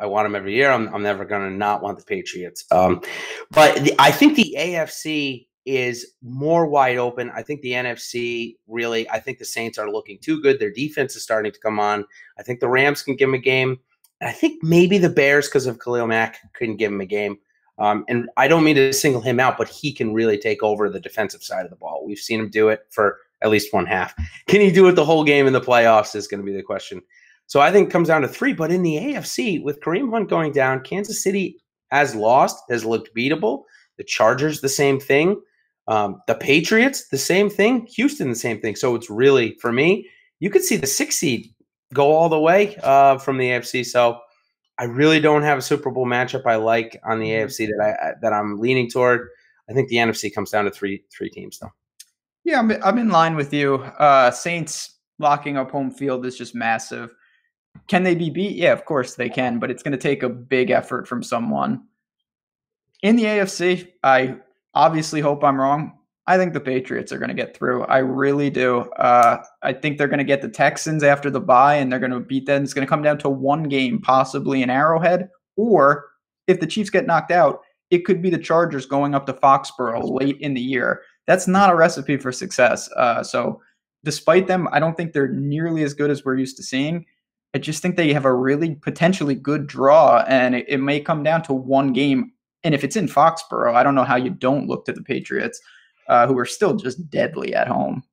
want them every year. I'm never going to not want the Patriots. But I think the AFC is more wide open. I think the NFC really. I think the Saints are looking too good. Their defense is starting to come on. I think the Rams can give them a game. And I think maybe the Bears, because of Khalil Mack, couldn't give them a game. And I don't mean to single him out, but he can really take over the defensive side of the ball. We've seen him do it for at least one half. Can he do it the whole game in the playoffs is going to be the question. So I think it comes down to 3. But in the AFC, with Kareem Hunt going down, Kansas City has looked beatable. The Chargers, the same thing. The Patriots, the same thing. Houston, the same thing. So it's really, for me, you could see the 6th seed go all the way from the AFC. So I really don't have a Super Bowl matchup I like on the AFC that I'm leaning toward. I think the NFC comes down to three teams, though. Yeah, I'm in line with you. Saints locking up home field is just massive. Can they be beat? Yeah, of course they can, but it's going to take a big effort from someone. In the AFC, I obviously hope I'm wrong. I think the Patriots are going to get through. I really do. I think they're going to get the Texans after the bye, and they're going to beat them. It's going to come down to one game, possibly in Arrowhead, or if the Chiefs get knocked out, it could be the Chargers going up to Foxborough late in the year. That's not a recipe for success. So despite them, I don't think they're nearly as good as we're used to seeing. I just think they have a really potentially good draw, and it may come down to one game. And if it's in Foxborough, I don't know how you don't look to the Patriots, who are still just deadly at home.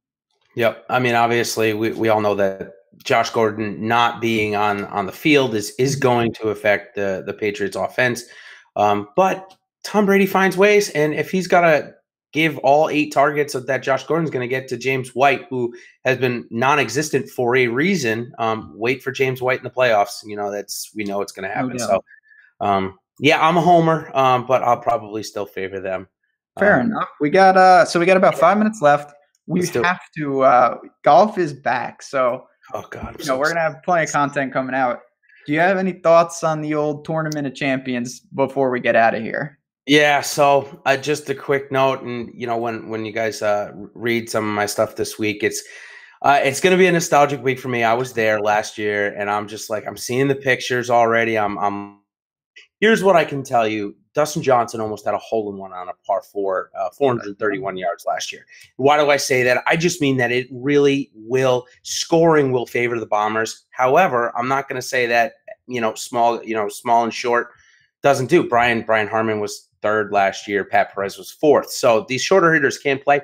Yep. I mean, obviously, we all know that Josh Gordon not being on the field is going to affect the Patriots offense. But Tom Brady finds ways, and if he's got to give all 8 targets that Josh Gordon's going to get to James White, who has been non-existent for a reason, wait for James White in the playoffs. We know it's going to happen. So, yeah, I'm a homer, but I'll probably still favor them. Fair enough. We got about 5 minutes left. We have to golf is back. So oh god, we're gonna have plenty of content coming out. Do you have any thoughts on the old Tournament of Champions before we get out of here? Yeah, so just a quick note, and when you guys read some of my stuff this week, it's going to be a nostalgic week for me. I was there last year, and I'm just like I'm seeing the pictures already. I'm Here's what I can tell you. Dustin Johnson almost had a hole-in-one on a par 4, 431 yards last year. Why do I say that? I just mean that it really scoring will favor the Bombers. However, I'm not going to say that, small and short doesn't do. Brian Harmon was third last year. Pat Perez was fourth. So these shorter hitters can play.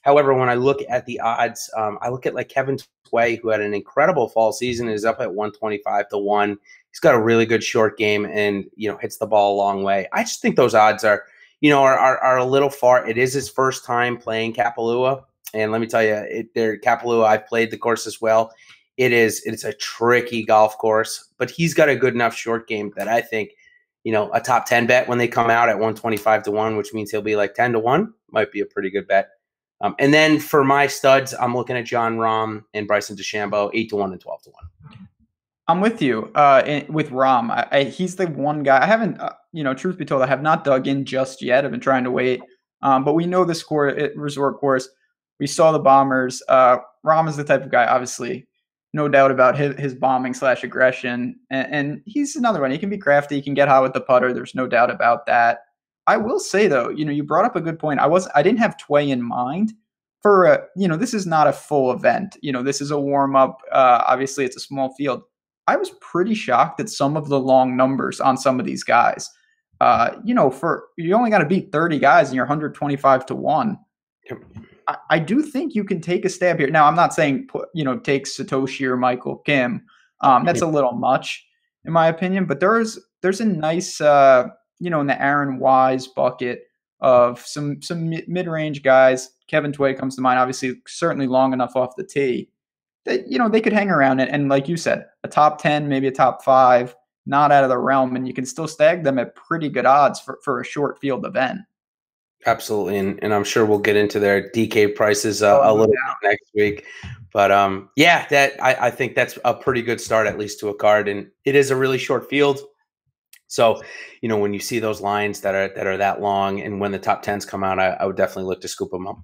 However, when I look at the odds, I look at like Kevin Tway, who had an incredible fall season, is up at 125 to 1. He's got a really good short game and, hits the ball a long way. I just think those odds are a little far. It is his first time playing Kapalua. And let me tell you, Kapalua, I've played the course as well. It's a tricky golf course, but he's got a good enough short game that I think, a top 10 bet when they come out at 125 to 1, which means he'll be like 10 to 1, might be a pretty good bet. And then for my studs, I'm looking at John Rahm and Bryson DeChambeau, 8 to 1 and 12 to 1. I'm with you with Rahm. He's the one guy. I haven't, truth be told, I have not dug in just yet. I've been trying to wait. But we know this resort course. We saw the Bombers. Rahm is the type of guy, obviously, no doubt about his bombing / aggression. And he's another one. He can be crafty. He can get hot with the putter. There's no doubt about that. I will say, though, you brought up a good point. I didn't have Tway in mind for, this is not a full event. This is a warm up. Obviously, it's a small field. I was pretty shocked at some of the long numbers on some of these guys. You only got to beat 30 guys and you're 125 to 1. I do think you can take a stab here. Now, I'm not saying, take Satoshi or Michael Kim. That's a little much, in my opinion. But there's a nice, in the Aaron Wise bucket of some mid-range guys. Kevin Tway comes to mind, obviously, certainly long enough off the tee. That, they could hang around it. And like you said, a top 10, maybe a top 5, not out of the realm. And you can still stag them at pretty good odds for a short field event. Absolutely. And I'm sure we'll get into their DK prices a little bit next week. But I think that's a pretty good start, at least to a card. And it is a really short field. So, when you see those lines that are that long and when the top 10s come out, I would definitely look to scoop them up.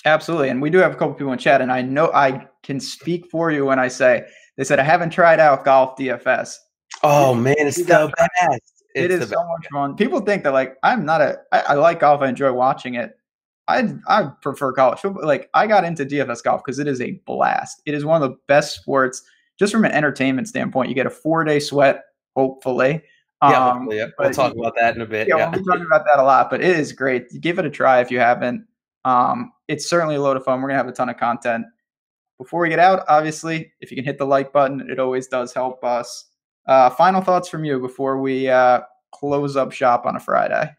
Absolutely. And we do have a couple people in chat, and I know I can speak for you when I say they said I haven't tried out golf DFS. Oh man, it's the best. It is so much fun. People think that like I like golf, I enjoy watching it. I prefer college football. Like I got into DFS golf because it is a blast. It is one of the best sports just from an entertainment standpoint. You get a 4-day sweat, hopefully. Hopefully, yeah. We'll talk about that in a bit. Yeah, we'll be talking about that a lot, but it is great. Give it a try if you haven't. It's certainly a load of fun. We're going to have a ton of content. Before we get out, obviously, if you can hit the like button, it always does help us. Final thoughts from you before we close up shop on a Friday.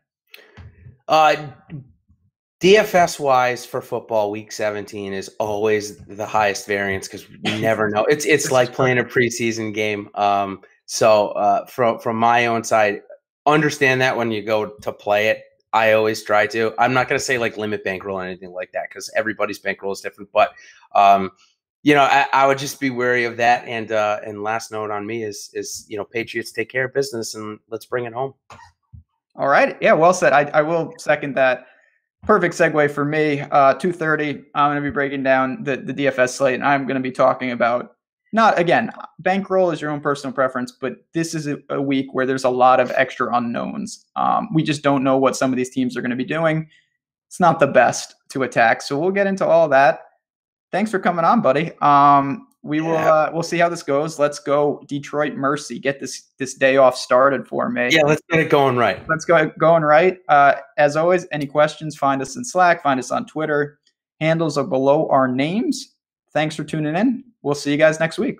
DFS wise for football, week 17 is always the highest variance because we never know. It's like playing a preseason game. So from my own side, understand that when you go to play it. I always try to. I'm not going to say like limit bankroll or anything like that because everybody's bankroll is different. But I would just be wary of that. And last note on me is Patriots take care of business and let's bring it home. All right. Yeah, well said. I will second that. Perfect segue for me. 2:30. I'm going to be breaking down the DFS slate, and I'm going to be talking about not, again, bankroll is your own personal preference, but this is a week where there's a lot of extra unknowns. We just don't know what some of these teams are going to be doing. It's not the best to attack, so we'll get into all that. Thanks for coming on, buddy. We'll see how this goes. Let's go Detroit Mercy. Get this day off started for me. Yeah, let's get it going right. Let's go going right. As always, any questions, find us in Slack, find us on Twitter. Handles are below our names. Thanks for tuning in. We'll see you guys next week.